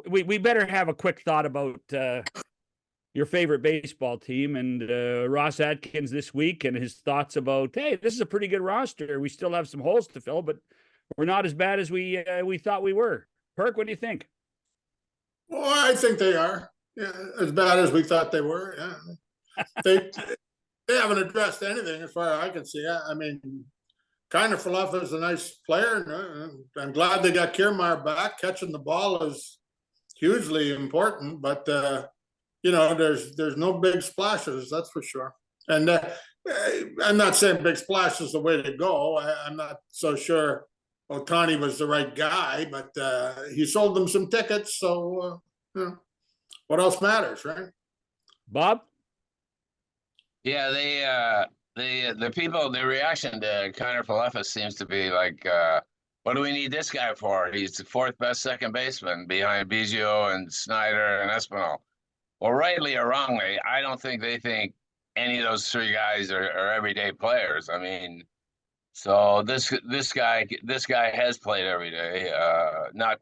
We better have a quick thought about your favorite baseball team and Ross Atkins this week and his thoughts about, hey, this is a pretty good roster. We still have some holes to fill, but we're not as bad as we thought we were. Perk, what do you think? Well, I think they are as bad as we thought they were. Yeah. They haven't addressed anything as far as I can see. I mean, Kiner Falefa is a nice player. I'm glad they got Kiermaier back. Catching the ball is hugely important, but there's no big splashes, that's for sure. And I'm not saying big splash is the way to go. I'm not so sure Ohtani was the right guy, but he sold them some tickets. So what else matters, right? Bob? Yeah, the reaction to Kiner Falefa seems to be like, what do we need this guy for? He's the fourth best second baseman behind Biggio and Snyder and Espinal. Well, rightly or wrongly, I don't think they think any of those three guys are everyday players. I mean, so this guy has played every day. Not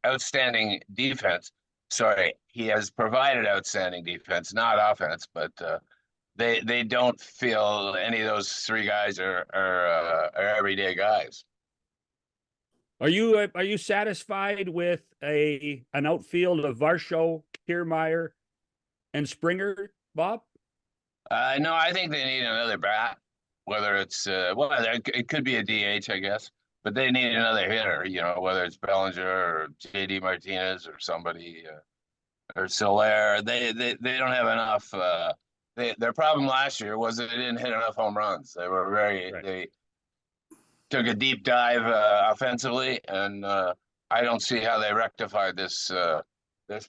outstanding defense. Sorry, he has provided outstanding defense, not offense, but. They don't feel any of those three guys are everyday guys. Are you satisfied with an outfield of Varsho, Kiermaier, and Springer, Bob? No, I think they need another bat. Whether it's it could be a DH, I guess, but they need another hitter. Whether it's Bellinger or JD Martinez or somebody or Soler. They don't have enough. Their problem last year was that they didn't hit enough home runs. They were They took a deep dive offensively, and I don't see how they rectified this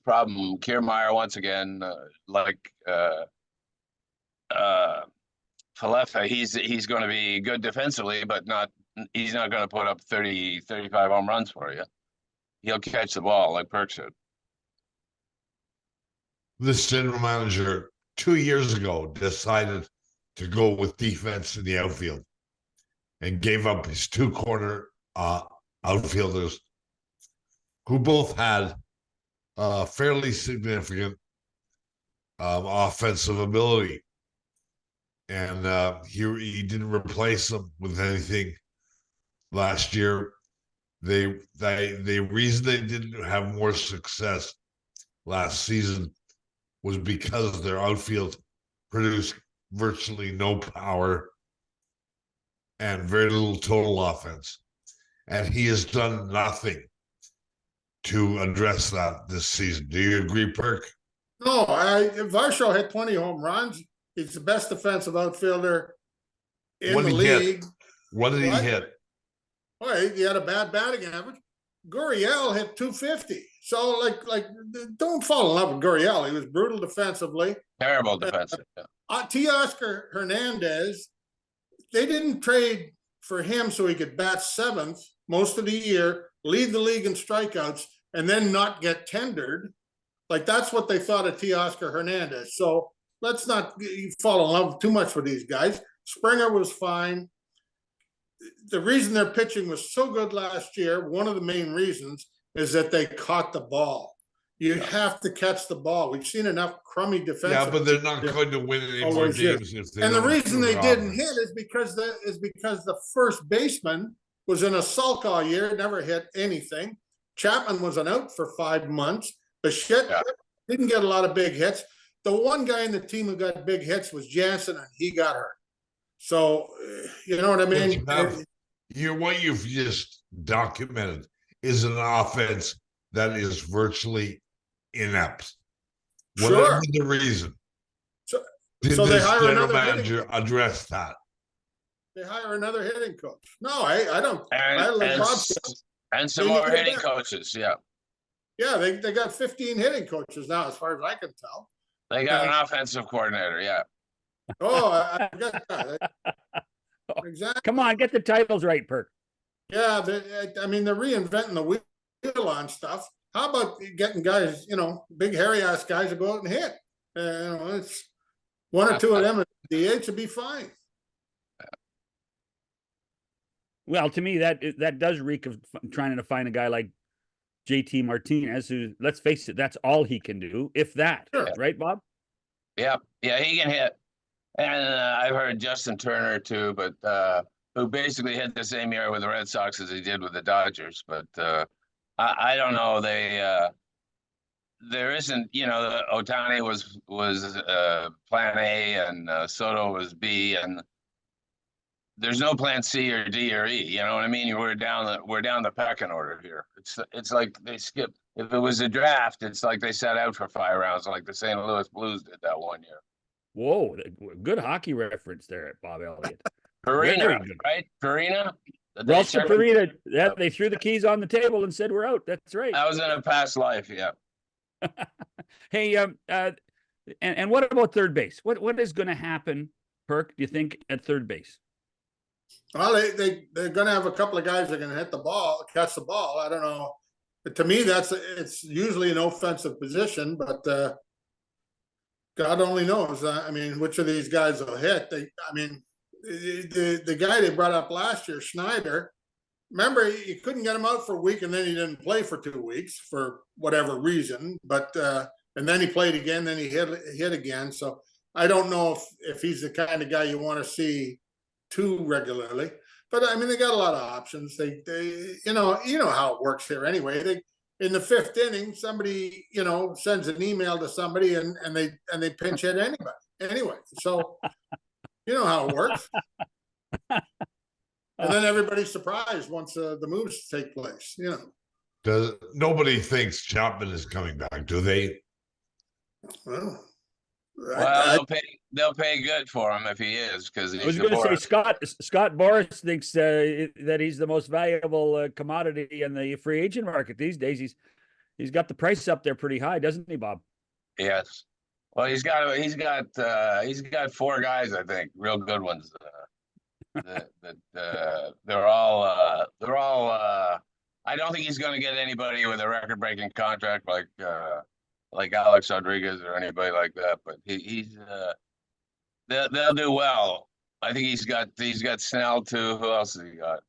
problem. Kiermaier, once again, Falefa, he's going to be good defensively, but he's not going to put up 30, 35 home runs for you. He'll catch the ball like Perk said. This general manager 2 years ago decided to go with defense in the outfield and gave up his two corner outfielders who both had fairly significant offensive ability. And he didn't replace them with anything last year. The reason they didn't have more success last season was because their outfield produced virtually no power and very little total offense. And he has done nothing to address that this season. Do you agree, Perk? No, Varsho hit 20 home runs. He's the best defensive outfielder in the league. What did he hit? Well, he had a bad batting average. Gurriel hit 250. So, don't fall in love with Gurriel. He was brutal defensively. Terrible defensive. Teoscar Hernandez, they didn't trade for him so he could bat seventh most of the year, lead the league in strikeouts, and then not get tendered. That's what they thought of Teoscar Hernandez. So let's not fall in love too much with these guys. Springer was fine. The reason their pitching was so good last year, one of the main reasons, is that they caught the ball. You have to catch the ball. We've seen enough crummy defense. Yeah, but they're not going to win any more games if they. And the reason they didn't hit is because the first baseman was in a sulk all year, never hit anything. Chapman was out for 5 months. Bichette didn't get a lot of big hits. The one guy in the team who got big hits was Jansen, and he got hurt. So, you know what I mean? What you've just documented is an offense that is virtually inept. Whatever the reason. So this they hire general another manager address that? They hire another hitting coach. No, I don't. And some more hitting coaches, yeah. Yeah, they got 15 hitting coaches now, as far as I can tell. They got an offensive coordinator, yeah. Oh, I got that. Exactly. Come on, get the titles right, Perk. Yeah, they're reinventing the wheel on stuff. How about getting guys, big hairy ass guys to go out and hit? It's one or two of them at DH would be fine. Well, to me, that does reek of trying to find a guy like JT Martinez, who, let's face it, that's all he can do, if that. Sure. Right, Bob? Yeah, he can hit. And I've heard Justin Turner too, but who basically hit the same year with the Red Sox as he did with the Dodgers. But I don't know. There isn't, Otani was plan A and Soto was B, and there's no plan C or D or E. You know what I mean? We're down the pecking order here. It's like they skipped. If it was a draft, it's like they sat out for 5 rounds, like the St. Louis Blues did that one year. Whoa, good hockey reference there, Bob Elliott. Perina, right? Perina. Ralston Perina. Yeah, they threw the keys on the table and said, "We're out." That's right. I was in a past life. Yeah. Hey, and what about third base? What is going to happen, Perk? Do you think at third base? Well, they're going to have a couple of guys that are going to hit the ball, catch the ball. I don't know. But to me, it's usually an offensive position, but God only knows. I mean, which of these guys will hit? The guy they brought up last year, Schneider. Remember, you couldn't get him out for a week, and then he didn't play for 2 weeks for whatever reason. But and then he played again, then he hit again. So I don't know if he's the kind of guy you want to see too regularly. But I mean, they got a lot of options. They you know how it works here anyway. They in the 5th inning, somebody sends an email to somebody, and they pinch hit anybody anyway. So you know how it works. And then everybody's surprised once the moves take place. Nobody thinks Chapman is coming back, do they? Well, they'll pay good for him if he is, because I was going to say Scott Boras thinks that he's the most valuable commodity in the free agent market these days. He's got the price up there pretty high, doesn't he, Bob? Yes. Well, he's got 4 guys, I think, real good ones. They're all. I don't think he's going to get anybody with a record-breaking contract like Alex Rodriguez or anybody like that. But they'll do well. I think he's got Snell too. Who else has he got?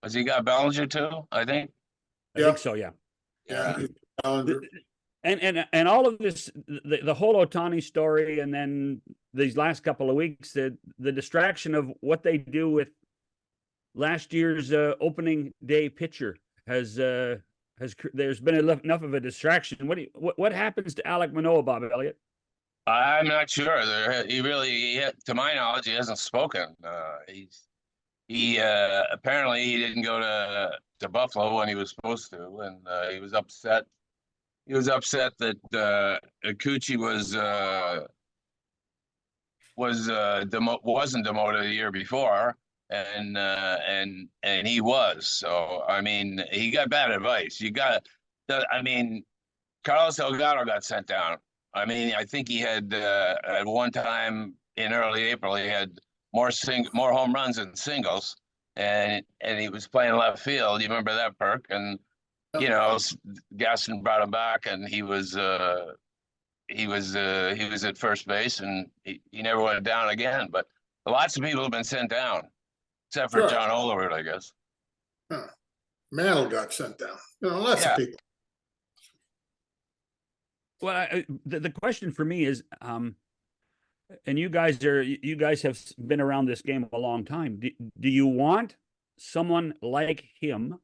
Has he got Bellinger too? I think. I think so. Yeah. Yeah. And all of this, the whole Otani story, and then these last couple of weeks, the distraction of what they do with last year's opening day pitcher has there's been enough of a distraction. What happens to Alek Manoah, Bob Elliott? I'm not sure. To my knowledge, he hasn't spoken. He apparently he didn't go to Buffalo when he was supposed to, and he was upset. He was upset that Akuchi wasn't demoted the year before, and he was. So I mean, he got bad advice. Carlos Delgado got sent down. I mean, I think he had at one time in early April he had more home runs than singles, and he was playing left field. You remember that, Perk? And Gaston brought him back, and he was at first base, and he never went down again. But lots of people have been sent down, except for John Olerud, I guess. Mantle got sent down. Lots of people. Well, the question for me is, and you guys have been around this game a long time. Do you want someone like him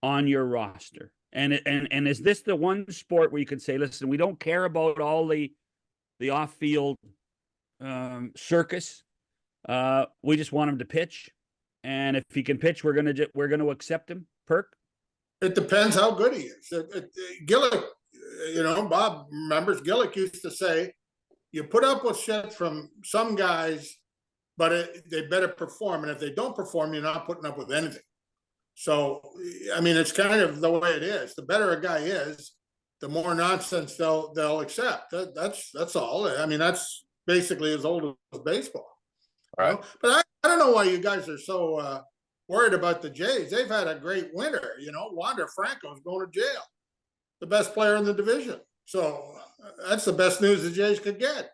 on your roster? And is this the one sport where you could say, listen, we don't care about all the off-field circus. We just want him to pitch, and if he can pitch, we're gonna accept him. Perk? It depends how good he is. Gillick, Bob remembers Gillick used to say, you put up with shit from some guys, but they better perform, and if they don't perform, you're not putting up with anything. So, I mean, it's kind of the way it is. The better a guy is, the more nonsense they'll accept. That's all. I mean, that's basically as old as baseball. Right. But I don't know why you guys are so worried about the Jays. They've had a great winter. Wander Franco's going to jail, the best player in the division. So that's the best news the Jays could get.